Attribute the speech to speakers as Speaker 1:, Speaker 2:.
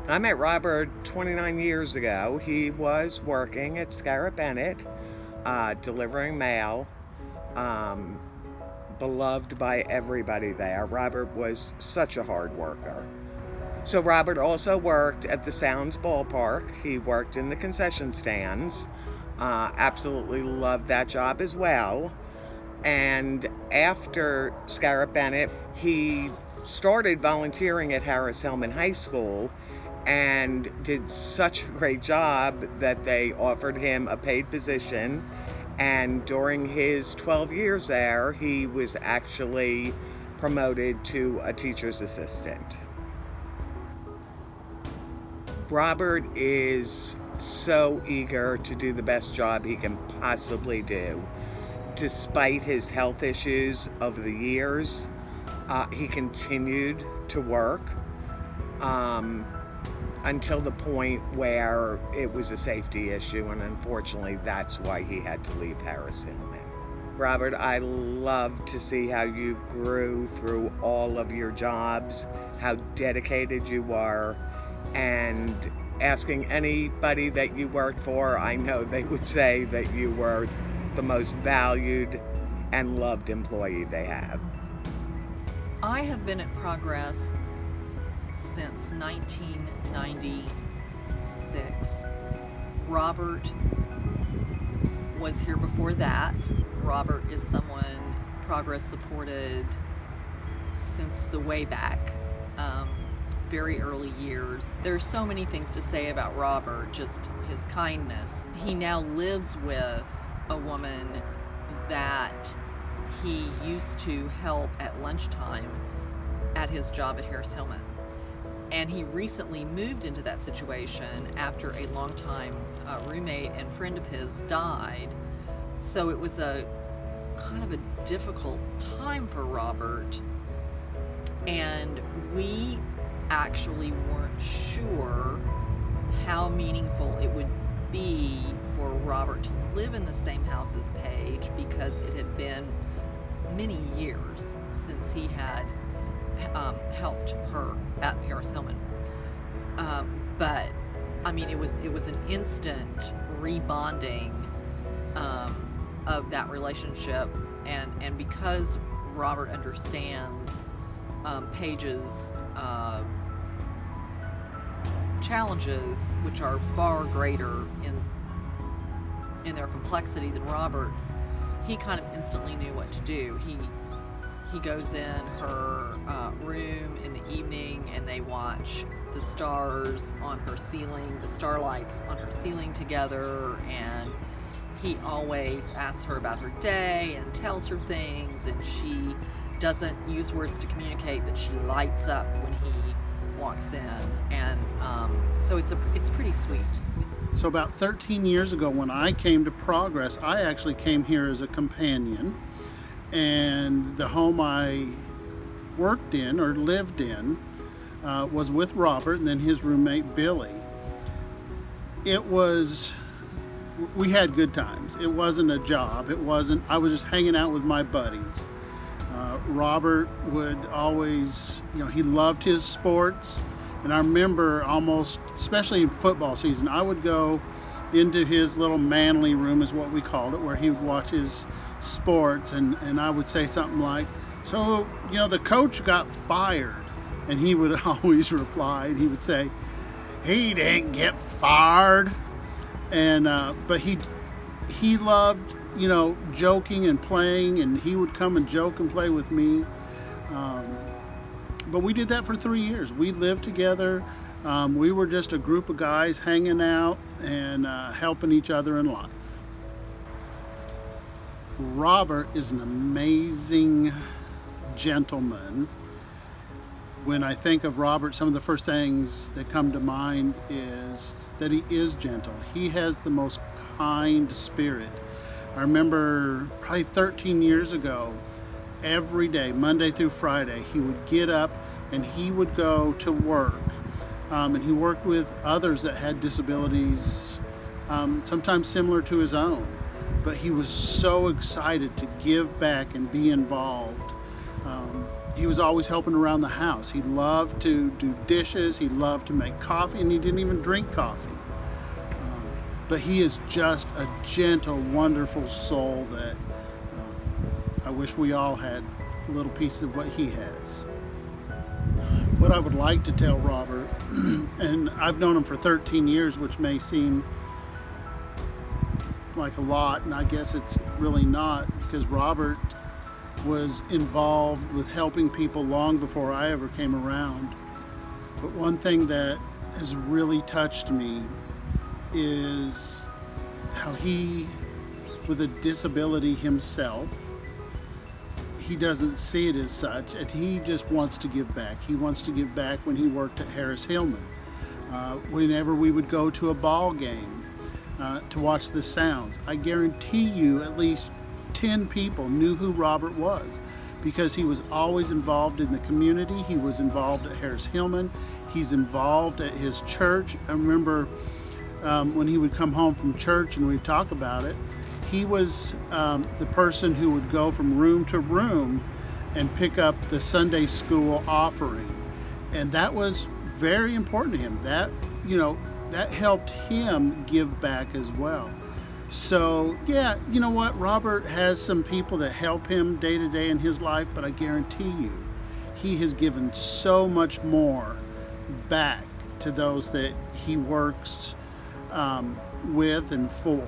Speaker 1: I met Robert 29 years ago. He was working at Scarrett Bennett, delivering mail, um, beloved by everybody there. Robert was such a hard worker. So, Robert also worked at the Sounds ballpark. He worked in the concession stands. Absolutely loved that job as well. And after Scarrett Bennett, he started volunteering at Harris Hillman High School and did such a great job that they offered him a paid position. And during his 12 years there, he was actually promoted to a teacher's assistant. Robert is so eager to do the best job he can possibly do. Despite his health issues over the years, he continued to work until the point where it was a safety issue, and unfortunately, that's why he had to leave Harris Hillman. Robert, I love to see how you grew through all of your jobs, how dedicated you were, and asking anybody that you worked for, I know they would say that you were the most valued and loved employee they have.
Speaker 2: I have been at Progress since 1996. Robert was here before that. Robert is someone Progress supported since the way back, very early years. There's so many things to say about Robert, just his kindness. He now lives with a woman that he used to help at lunchtime at his job at Harris Hillman. And he recently moved into that situation after a longtime roommate and friend of his died. So it was a kind of a difficult time for Robert. And we actually weren't sure how meaningful it would be for Robert to live in the same house as Paige, because it had been many years since he had helped her at Harris Hillman. But I mean, it was an instant rebonding of that relationship, and because Robert understands Paige's challenges, which are far greater in their complexity than Robert's, he kind of instantly knew what to do. He goes in her room in the evening, and they watch the stars on her ceiling, the starlights on her ceiling together, and he always asks her about her day and tells her things, and she doesn't use words to communicate, but she lights up when he walks in, and so it's pretty sweet.
Speaker 3: So about 13 years ago, when I came to Progress, I actually came here as a companion, and the home I worked in or lived in was with Robert and then his roommate Billy. We had good times. It wasn't a job. I was just hanging out with my buddies. Robert would always, he loved his sports. And I remember especially in football season, I would go into his little manly room, is what we called it, where he would watch his sports. And I would say something like, so, the coach got fired. And he would always reply, and he would say, he didn't get fired. And but he loved, joking and playing, and he would come and joke and play with me. But we did that for 3 years. We lived together. We were just a group of guys hanging out and helping each other in life. Robert is an amazing gentleman. When I think of Robert, some of the first things that come to mind is that he is gentle. He has the most kind spirit. I remember probably 13 years ago, every day, Monday through Friday, he would get up and he would go to work. And he worked with others that had disabilities, sometimes similar to his own. But he was so excited to give back and be involved. he was always helping around the house. He loved to do dishes. He loved to make coffee, and he didn't even drink coffee. But he is just a gentle, wonderful soul that I wish we all had a little piece of what he has. What I would like to tell Robert, and I've known him for 13 years, which may seem like a lot, and I guess it's really not, because Robert was involved with helping people long before I ever came around. But one thing that has really touched me is how he, with a disability himself, he doesn't see it as such, and he just wants to give back. He wants to give back when he worked at Harris Hillman. Whenever we would go to a ball game to watch the sounds, I guarantee you at least 10 people knew who Robert was, because he was always involved in the community. He was involved at Harris Hillman. He's involved at his church. I remember when he would come home from church and we'd talk about it, he was the person who would go from room to room and pick up the Sunday school offering. And that was very important to him. That, that helped him give back as well. So yeah, you know what? Robert has some people that help him day to day in his life, but I guarantee you, he has given so much more back to those that he works with and for.